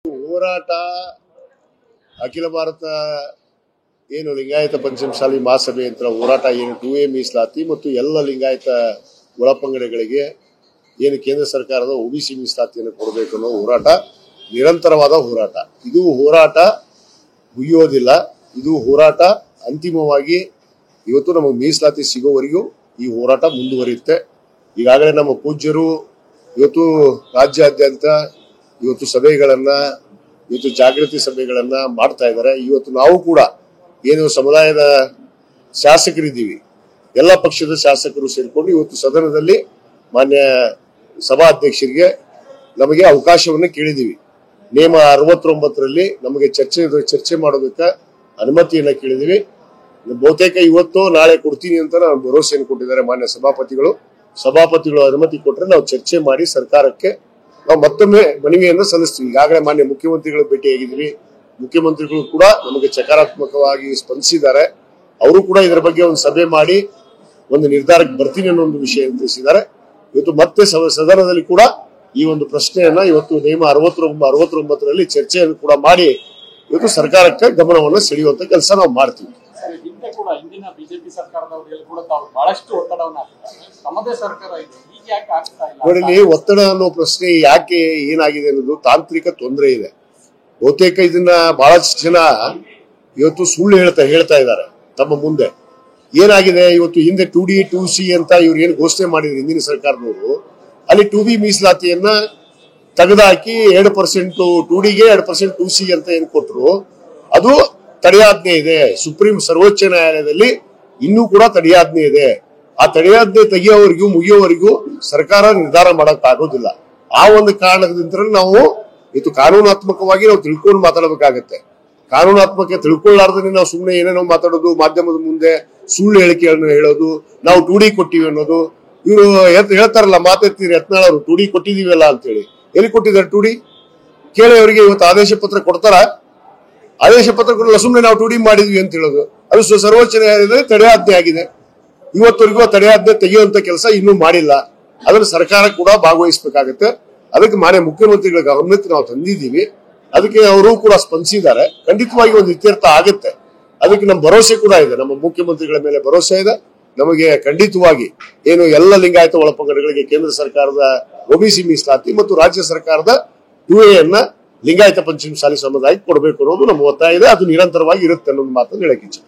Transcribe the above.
ಹೋರಾಟ ಅಖಿಲ ಭಾರತ ಏನು ಲಿಂಗಾಯತ ಪಂಚಮಸಾಲಿ ಮಹಾಸಭೆ ಅಂತ ಹೋರಾಟ ಏನು 2A ಮೀಸಲಾತಿ ಮತ್ತು ಎಲ್ಲ ಲಿಂಗಾಯತ ಒಳಪಂಗಡಗಳಿಗೆ ಏನು ಕೇಂದ್ರ ಸರ್ಕಾರದ OBC ಮೀಸಲಾತಿಯನ್ನು ಕೊಡಬೇಕು ಅನ್ನೋ ಹೋರಾಟ ನಿರಂತರವಾದ ಹೋರಾಟ. ಇದು ಹೋರಾಟ ಮುಗಿಯೋದಿಲ್ಲ. ಇದು ಹೋರಾಟ ಅಂತಿಮವಾಗಿ ಇವತ್ತು ನಮಗೆ ಮೀಸಲಾತಿ ಸಿಗೋವರೆಗೂ ಈ ಹೋರಾಟ ಮುಂದುವರಿಯುತ್ತೆ. ಈಗಾಗಲೇ ನಮ್ಮ ಪೂಜ್ಯರು ಇವತ್ತು ರಾಜ್ಯಾದ್ಯಂತ ಇವತ್ತು ಸಭೆಗಳನ್ನ ಇವತ್ತು ಜಾಗೃತಿ ಸಭೆಗಳನ್ನ ಮಾಡ್ತಾ ಇದ್ದಾರೆ. ಇವತ್ತು ನಾವು ಕೂಡ ಏನು ಸಮುದಾಯದ ಶಾಸಕರಿದ್ದೀವಿ, ಎಲ್ಲ ಪಕ್ಷದ ಶಾಸಕರು ಸೇರಿಕೊಂಡು ಇವತ್ತು ಸದನದಲ್ಲಿ ಮಾನ್ಯ ಸಭಾಧ್ಯಕ್ಷರಿಗೆ ನಮಗೆ ಅವಕಾಶವನ್ನು ಕೇಳಿದೀವಿ. ನಿಯಮ 69ರಲ್ಲಿ ನಮಗೆ ಚರ್ಚೆ ಮಾಡೋದಕ್ಕೆ ಅನುಮತಿಯನ್ನ ಕೇಳಿದೀವಿ. ಬಹುತೇಕ ಇವತ್ತು ನಾಳೆ ಕೊಡ್ತೀನಿ ಅಂತ ನಾವು ಭರವಸೆಯನ್ನು ಕೊಟ್ಟಿದ್ದಾರೆ ಮಾನ್ಯ ಸಭಾಪತಿಗಳು ಅನುಮತಿ ಕೊಟ್ಟರೆ ನಾವು ಚರ್ಚೆ ಮಾಡಿ ಸರ್ಕಾರಕ್ಕೆ ನಾವು ಮತ್ತೊಮ್ಮೆ ಮನವಿಯನ್ನು ಸಲ್ಲಿಸ್ತೀವಿ. ಈಗಾಗಲೇ ಮಾನ್ಯ ಮುಖ್ಯಮಂತ್ರಿಗಳು ಭೇಟಿಯಾಗಿದ್ದೀವಿ. ಮುಖ್ಯಮಂತ್ರಿಗಳು ಕೂಡ ನಮಗೆ ಸಕಾರಾತ್ಮಕವಾಗಿ ಸ್ಪಂದಿಸಿದ್ದಾರೆ. ಅವರು ಕೂಡ ಇದರ ಬಗ್ಗೆ ಒಂದು ಸಭೆ ಮಾಡಿ ಒಂದು ನಿರ್ಧಾರಕ್ಕೆ ಬರ್ತೀನಿ ಅನ್ನೋ ಒಂದು ವಿಷಯ ತಿಳಿಸಿದ್ದಾರೆ. ಇವತ್ತು ಮತ್ತೆ ಸದನದಲ್ಲಿ ಕೂಡ ಈ ಒಂದು ಪ್ರಶ್ನೆಯನ್ನ ಇವತ್ತು ನಿಯಮ 69ರಲ್ಲಿ ಚರ್ಚೆಯನ್ನು ಕೂಡ ಮಾಡಿ ಇವತ್ತು ಸರ್ಕಾರಕ್ಕೆ ಗಮನವನ್ನು ಸೆಳೆಯುವಂತ ಕೆಲಸ ನಾವು ಮಾಡ್ತೀವಿ. ಹಿಂದಿನ ಬಿಜೆಪಿ ಸರ್ಕಾರದವರಿಗೆ ಕೂಡ ತಾವು ಬಹಳಷ್ಟು ಒತ್ತಡವನ್ನು ಹಾಕಿದ್ದಾರೆ. ತಮ್ಮದೇ ಸರ್ಕಾರ ಇದೆ, ಈಗ ಯಾಕೆ ಆಗ್ತಾ ಇಲ್ಲ? ನೋಡಿ, ಒತ್ತಡ ಅನ್ನೋ ಪ್ರಶ್ನೆ ಯಾಕೆ ಏನಾಗಿದೆ ಅನ್ನೋದು ತಾಂತ್ರಿಕ ತೊಂದರೆ ಇದೆ. ಬಹುತೇಕ ಇದನ್ನ ಬಹಳಷ್ಟು ಜನ ಇವತ್ತು ಸುಳ್ಳು ಹೇಳ್ತಾ ಇದ್ದಾರೆ ತಮ್ಮ ಮುಂದೆ. ಏನಾಗಿದೆ, ಇವತ್ತು ಹಿಂದೆ 2D 2C ಅಂತ ಇವ್ರು ಏನು ಘೋಷಣೆ ಮಾಡಿದ್ರು ಹಿಂದಿನ ಸರ್ಕಾರದವರು, ಅಲ್ಲಿ 2B ಮೀಸಲಾತಿಯನ್ನ ತೆಗೆದುಹಾಕಿ 2% 2Dಗೆ 2% 2C ಅಂತ ಏನ್ ಕೊಟ್ರು, ಅದು ತಡೆಯಾಜ್ಞೆ ಇದೆ. ಸರ್ವೋಚ್ಚ ನ್ಯಾಯಾಲಯದಲ್ಲಿ ಇನ್ನೂ ಕೂಡ ತಡೆಯಾಜ್ಞೆ ಇದೆ. ಆ ತಡೆಯಾಜ್ಞೆ ಮುಗಿಯೋವರೆಗೂ ಸರ್ಕಾರ ನಿರ್ಧಾರ ಮಾಡಕ್ ಆಗೋದಿಲ್ಲ. ಆ ಒಂದು ಕಾರಣದಿಂದ ನಾವು ಇದು ಕಾನೂನಾತ್ಮಕವಾಗಿ ನಾವು ತಿಳ್ಕೊಂಡು ಮಾತಾಡಬೇಕಾಗತ್ತೆ. ಕಾನೂನಾತ್ಮಕ ತಿಳ್ಕೊಳ್ಳಾರ್ದೇ ನಾವು ಸುಮ್ಮನೆ ಏನೇನೋ ಮಾತಾಡೋದು, ಮಾಧ್ಯಮದ ಮುಂದೆ ಸುಳ್ಳು ಹೇಳಿಕೆಗಳನ್ನು ಹೇಳೋದು, ನಾವು 2D ಕೊಟ್ಟಿವಿ ಅನ್ನೋದು. ಇವರು ಹೇಳ್ತಾರಲ್ಲ, ಮಾತಾಡ್ತೀರಿ ಯತ್ನಾಳ್ ಅವರು 2D ಕೊಟ್ಟಿದೀವಲ್ಲ ಅಂತ ಹೇಳಿ. ಎಲ್ಲಿ ಕೊಟ್ಟಿದ್ದಾರೆ 2D? ಕೇಳಿ ಅವರಿಗೆ ಇವತ್ತು ಆದೇಶ ಪತ್ರ ಕೊಡ್ತಾರ? ಆದೇಶ ಪತ್ರ ಕೊಡಲ್ಲ, ಸುಮ್ಮನೆ ನಾವು 2D ಮಾಡಿದ್ವಿ ಅಂತ ಹೇಳೋದು. ಅದು ಸರ್ವೋಚ್ಚ ನ್ಯಾಯಾಲಯದಲ್ಲಿ ತಡೆಯಾಜ್ಞೆ ಆಗಿದೆ. ಇವತ್ತವರೆಗೂ ತಡೆಯಾಜ್ಞೆ ತೆಗೆಯುವಂತ ಕೆಲಸ ಇನ್ನೂ ಮಾಡಿಲ್ಲ. ಅದನ್ನು ಸರ್ಕಾರ ಕೂಡ ಭಾಗವಹಿಸಬೇಕಾಗತ್ತೆ. ಅದಕ್ಕೆ ಮಾನ್ಯ ಮುಖ್ಯಮಂತ್ರಿಗಳ ಗಮನಕ್ಕೆ ನಾವು ತಂದಿದ್ದೀವಿ. ಅದಕ್ಕೆ ಅವರು ಕೂಡ ಸ್ಪಂದಿಸಿದ್ದಾರೆ. ಖಂಡಿತವಾಗಿ ಒಂದು ಇತ್ಯರ್ಥ ಆಗುತ್ತೆ. ಅದಕ್ಕೆ ನಮ್ಮ ಭರವಸೆ ಕೂಡ ಇದೆ. ನಮ್ಮ ಮುಖ್ಯಮಂತ್ರಿಗಳ ಮೇಲೆ ಭರವಸೆ ಇದೆ. ನಮಗೆ ಖಂಡಿತವಾಗಿ ಏನು ಎಲ್ಲ ಲಿಂಗಾಯತ ಒಳಪಂಗಡಗಳಿಗೆ ಕೇಂದ್ರ ಸರ್ಕಾರದ OBC ಮೀಸಲಾತಿ ಮತ್ತು ರಾಜ್ಯ ಸರ್ಕಾರದ 2A ಯನ್ನ ಲಿಂಗಾಯತ ಪಂಚಮಸಾಲಿ ಸಮುದಾಯಕ್ಕೆ ಕೊಡಬೇಕು ಅನ್ನೋದು ನಮ್ಮ ಒತ್ತಾಯ ಇದೆ. ಅದು ನಿರಂತರವಾಗಿ ಇರುತ್ತೆ ಅನ್ನೋದು ಮಾತನ್ನು ಹೇಳಕ್ಕೆ ಇಚ್ಛೆ.